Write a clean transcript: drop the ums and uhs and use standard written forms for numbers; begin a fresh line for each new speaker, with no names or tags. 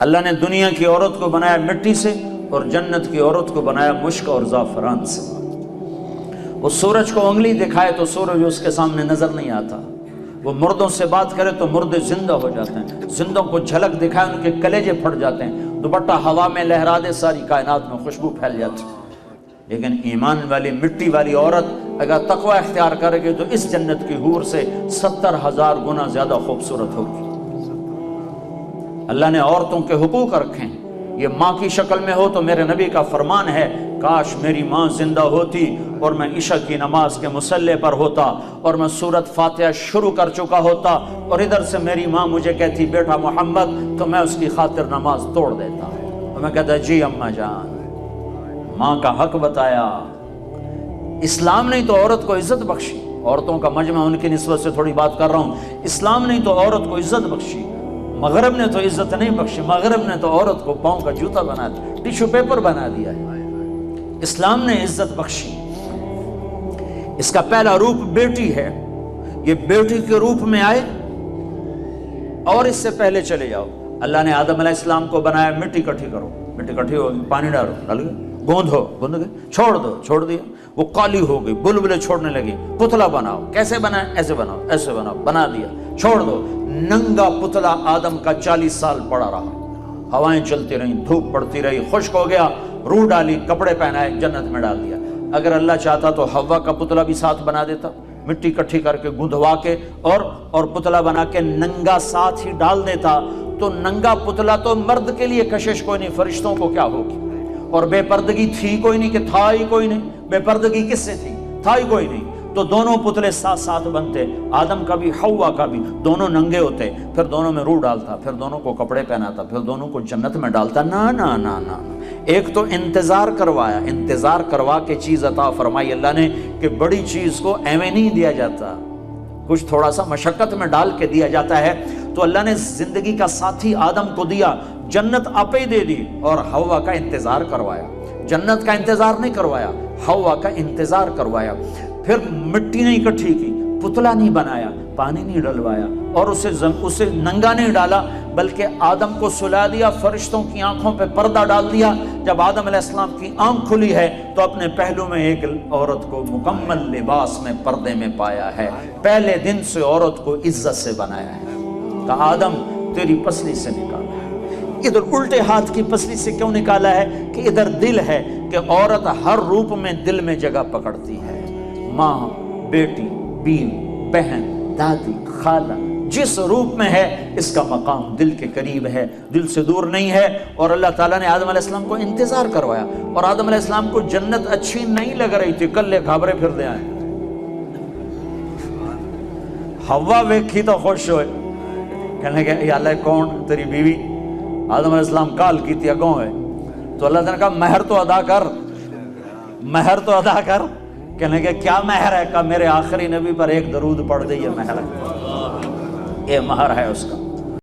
اللہ نے دنیا کی عورت کو بنایا مٹی سے اور جنت کی عورت کو بنایا مشک اور زعفران سے۔ وہ سورج کو انگلی دکھائے تو سورج اس کے سامنے نظر نہیں آتا، وہ مردوں سے بات کرے تو مردے زندہ ہو جاتے ہیں، زندوں کو جھلک دکھائے ان کے کلیجے پھٹ جاتے ہیں، دوپٹہ ہوا میں لہرا دے ساری کائنات میں خوشبو پھیل جاتی ہے۔ لیکن ایمان والی مٹی والی عورت اگر تقوی اختیار کرے گی تو اس جنت کی حور سے 70,000 گنا زیادہ خوبصورت ہوگی۔ اللہ نے عورتوں کے حقوق رکھے ہیں، یہ ماں کی شکل میں ہو تو میرے نبی کا فرمان ہے کاش میری ماں زندہ ہوتی اور میں عشاء کی نماز کے مصلی پر ہوتا اور میں سورۃ فاتحہ شروع کر چکا ہوتا اور ادھر سے میری ماں مجھے کہتی بیٹا محمد، تو میں اس کی خاطر نماز توڑ دیتا اور میں کہتا جی اماں جان۔ ماں کا حق بتایا۔ اسلام نے تو عورت کو عزت بخشی، عورتوں کا مجمع ان کی نسبت سے تھوڑی بات کر رہا ہوں، اسلام نے تو عورت کو عزت بخشی، مغرب نے تو عزت نہیں بخشی، مغرب نے تو عورت کو پاؤں کا جوتا بنا دیا، ٹیشو پیپر بنا دیا ہے۔ اسلام نے عزت بخشی۔ اس کا پہلا روپ بیٹی ہے، یہ بیٹی کے روپ میں آئے۔ اور اس سے پہلے چلے جاؤ، اللہ نے آدم علیہ السلام کو بنایا مٹی اکٹھی کرو، مٹی اکٹھی ہو گئی، پانی ڈالو، ڈال گئے، گوندھ گئے، چھوڑ دو، چھوڑ دیا، وہ کالی ہو گئی، بلبلے چھوڑنے لگی، پتلا بناؤ، کیسے بنائے؟ ایسے بناؤ، ایسے بناؤ، بنا دیا، چھوڑ دو۔ ننگا پتلا آدم کا 40 سال پڑا رہا، ہوائیں چلتی رہیں، دھوپ پڑتی رہی، خشک ہو گیا، روح ڈالی، کپڑے پہنائے، جنت میں ڈال دیا۔ اگر اللہ چاہتا تو حوا کا پتلا بھی ساتھ بنا دیتا، مٹی اکٹھی کر کے گندھوا کے اور پتلا بنا کے ننگا ساتھ ہی ڈال دیتا، تو ننگا پتلا تو مرد کے لیے کشش کوئی نہیں، فرشتوں کو کیا ہوگی؟ اور بے پردگی تھی کوئی نہیں کہ تھا ہی کوئی نہیں، بے پردگی کس سے تھی؟ تھا ہی کوئی نہیں، تو دونوں پتلے ساتھ ساتھ بنتے، آدم کا بھی حوا کا بھی، دونوں ننگے ہوتے، پھر دونوں میں روح ڈالتا، پھر دونوں کو کپڑے پہناتا، پھر دونوں کو جنت میں ڈالتا۔ نا نا نا نا، ایک تو انتظار کروایا، انتظار کروا کے چیز عطا فرمائی اللہ نے کہ بڑی چیز کو ایویں نہیں دیا جاتا، کچھ تھوڑا سا مشقت میں ڈال کے دیا جاتا ہے۔ تو اللہ نے زندگی کا ساتھی آدم کو دیا، جنت آپ ہی دے دی، اور حوا کا انتظار کروایا، جنت کا انتظار نہیں کروایا، حوا کا انتظار کروایا۔ پھر مٹی نہیں اکٹھی کی، پتلا نہیں بنایا، پانی نہیں ڈلوایا، اور اسے ننگا نہیں ڈالا، بلکہ آدم کو سلا دیا، فرشتوں کی آنکھوں پہ پردہ ڈال دیا۔ جب آدم علیہ السلام کی آنکھ کھلی ہے تو اپنے پہلو میں ایک عورت کو مکمل لباس میں پردے میں پایا ہے۔ پہلے دن سے عورت کو عزت سے بنایا ہے، کہا آدم تیری پسلی سے نکالا ہے۔ ادھر الٹے ہاتھ کی پسلی سے کیوں نکالا ہے؟ کہ ادھر دل ہے، کہ عورت ہر روپ میں دل میں جگہ پکڑتی ہے، ماں، بیٹی، بیوی، بہن، دادی، خالہ، جس روپ میں ہے اس کا مقام دل کے قریب ہے، دل سے دور نہیں ہے۔ اور اللہ تعالیٰ نے آدم علیہ السلام کو انتظار کروایا، اور آدم علیہ السلام کو جنت اچھی نہیں لگ رہی تھی، کلے گھابرے پھر دے آئے۔ حوا ویکھی تو خوش ہوئے، کہنے لگے یا اللہ کون تیری بیوی؟ آدم علیہ السلام کال کی تھی اگوں ہے، تو اللہ تعالیٰ نے کہا مہر تو ادا کر، مہر تو ادا کر۔ کہنے لگے کیا مہر ہے؟ کہا میرے آخری نبی پر ایک درود پڑھ دے، یہ مہر ہے، یہ مہر ہے اس کا۔